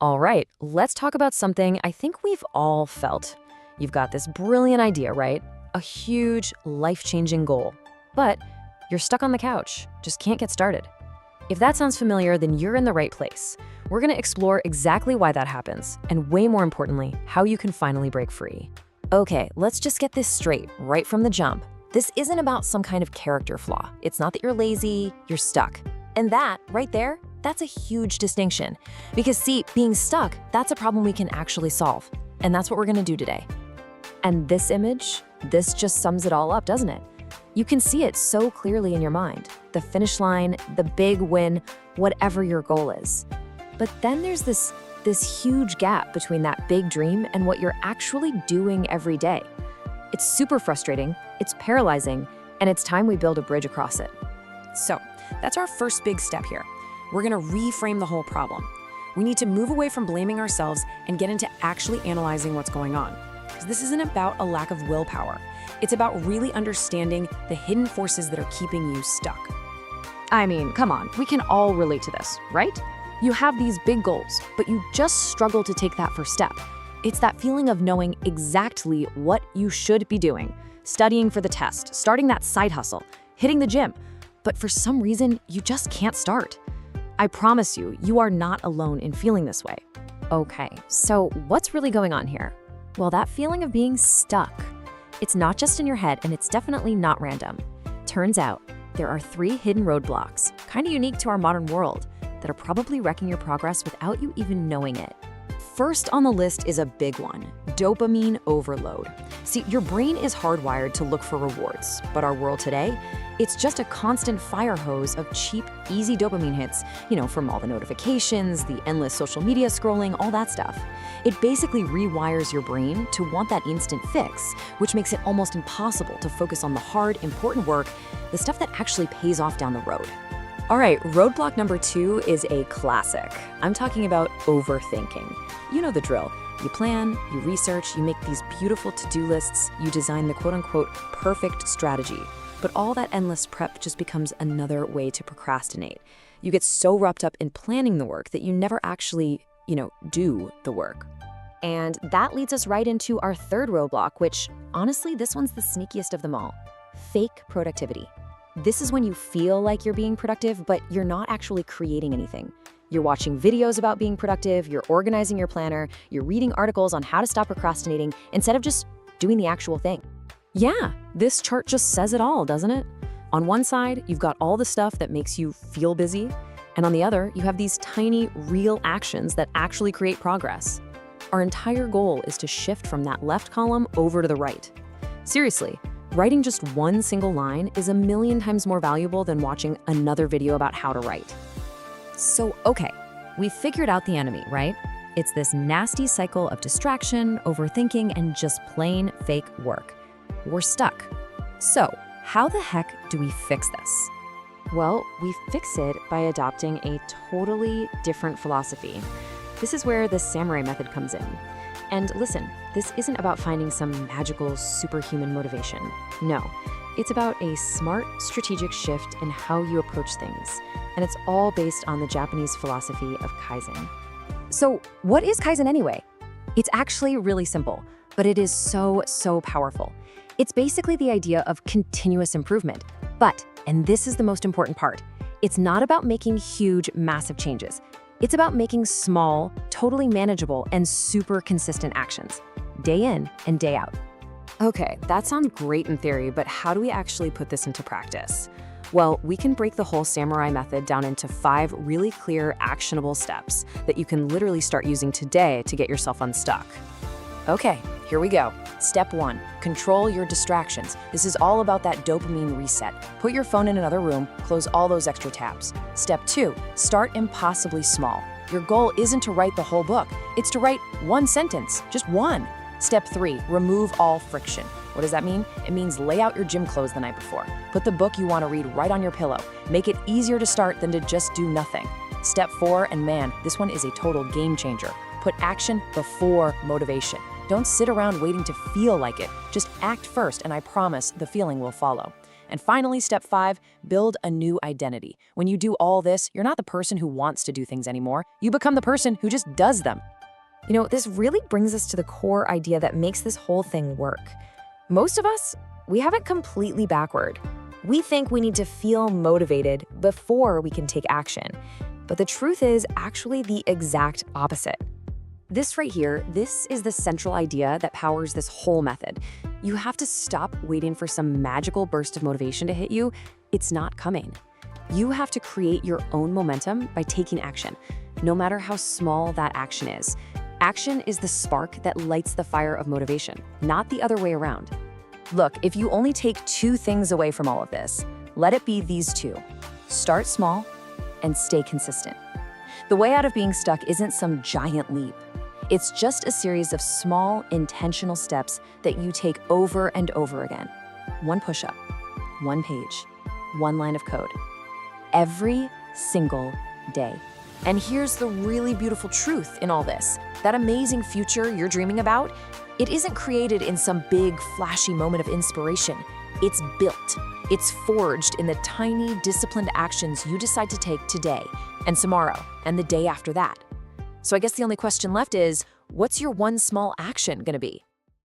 All right, let's talk about something I think we've all felt. You've got this brilliant idea, right? A huge, life-changing goal. But you're stuck on the couch, just can't get started. If that sounds familiar, then you're in the right place. We're going to explore exactly why that happens, and way more importantly, how you can finally break free. Okay, let's just get this straight, right from the jump. This isn't about some kind of character flaw. It's not that you're lazy, you're stuck. And that, right there, that's a huge distinction. Because see, being stuck, that's a problem we can actually solve. And that's what we're gonna do today. And this image, this just sums it all up, doesn't it? You can see it so clearly in your mind. The finish line, the big win, whatever your goal is. But then there's this huge gap between that big dream and what you're actually doing every day. It's super frustrating, it's paralyzing, and it's time we build a bridge across it. So, that's our first big step here. We're gonna reframe the whole problem. We need to move away from blaming ourselves and get into actually analyzing what's going on. Because this isn't about a lack of willpower. It's about really understanding the hidden forces that are keeping you stuck. I mean, come on, we can all relate to this, right? You have these big goals, but you just struggle to take that first step. It's that feeling of knowing exactly what you should be doing. Studying for the test, starting that side hustle, hitting the gym. But for some reason, you just can't start. I promise you, you are not alone in feeling this way. Okay, so what's really going on here? Well, that feeling of being stuck, it's not just in your head, and it's definitely not random. Turns out, there are 3 hidden roadblocks, kind of unique to our modern world, that are probably wrecking your progress without you even knowing it. First on the list is a big one, dopamine overload. See, your brain is hardwired to look for rewards, but our world today, it's just a constant fire hose of cheap, easy dopamine hits, from all the notifications, the endless social media scrolling, all that stuff. It basically rewires your brain to want that instant fix, which makes it almost impossible to focus on the hard, important work, the stuff that actually pays off down the road. All right, roadblock number 2 is a classic. I'm talking about overthinking. You know the drill. You plan, you research, you make these beautiful to-do lists, you design the quote-unquote perfect strategy. But all that endless prep just becomes another way to procrastinate. You get so wrapped up in planning the work that you never actually, do the work. And that leads us right into our third roadblock, which, honestly, this one's the sneakiest of them all. Fake productivity. This is when you feel like you're being productive, but you're not actually creating anything. You're watching videos about being productive, you're organizing your planner, you're reading articles on how to stop procrastinating instead of just doing the actual thing. Yeah, this chart just says it all, doesn't it? On one side, you've got all the stuff that makes you feel busy, and on the other, you have these tiny, real actions that actually create progress. Our entire goal is to shift from that left column over to the right. Seriously, writing just one single line is a million times more valuable than watching another video about how to write. So, okay, we figured out the enemy, right? It's this nasty cycle of distraction, overthinking, and just plain fake work. We're stuck. So, how the heck do we fix this? Well, we fix it by adopting a totally different philosophy. This is where the samurai method comes in. And listen, this isn't about finding some magical superhuman motivation. No, it's about a smart, strategic shift in how you approach things. And it's all based on the Japanese philosophy of Kaizen. So what is Kaizen anyway? It's actually really simple, but it is so powerful. It's basically the idea of continuous improvement. But, and this is the most important part, it's not about making huge, massive changes. It's about making small, totally manageable, and super consistent actions, day in and day out. Okay, that sounds great in theory, but how do we actually put this into practice? Well, we can break the whole samurai method down into 5 really clear, actionable steps that you can literally start using today to get yourself unstuck. Okay, here we go. Step 1, control your distractions. This is all about that dopamine reset. Put your phone in another room, close all those extra tabs. Step 2, start impossibly small. Your goal isn't to write the whole book, it's to write 1 sentence, just 1. Step 3, remove all friction. What does that mean? It means lay out your gym clothes the night before. Put the book you want to read right on your pillow. Make it easier to start than to just do nothing. Step 4, and man, this one is a total game changer. Put action before motivation. Don't sit around waiting to feel like it. Just act first, and I promise the feeling will follow. And finally, step 5, build a new identity. When you do all this, you're not the person who wants to do things anymore. You become the person who just does them. You know, this really brings us to the core idea that makes this whole thing work. Most of us, we have it completely backward. We think we need to feel motivated before we can take action. But the truth is actually the exact opposite. This right here, this is the central idea that powers this whole method. You have to stop waiting for some magical burst of motivation to hit you. It's not coming. You have to create your own momentum by taking action, no matter how small that action is. Action is the spark that lights the fire of motivation, not the other way around. Look, if you only take 2 things away from all of this, let it be these 2. Start small and stay consistent. The way out of being stuck isn't some giant leap. It's just a series of small, intentional steps that you take over and over again. 1 push-up, 1 page, 1 line of code. Every single day. And here's the really beautiful truth in all this. That amazing future you're dreaming about, it isn't created in some big, flashy moment of inspiration. It's built. It's forged in the tiny, disciplined actions you decide to take today and tomorrow and the day after that. So I guess the only question left is, what's your one small action gonna be?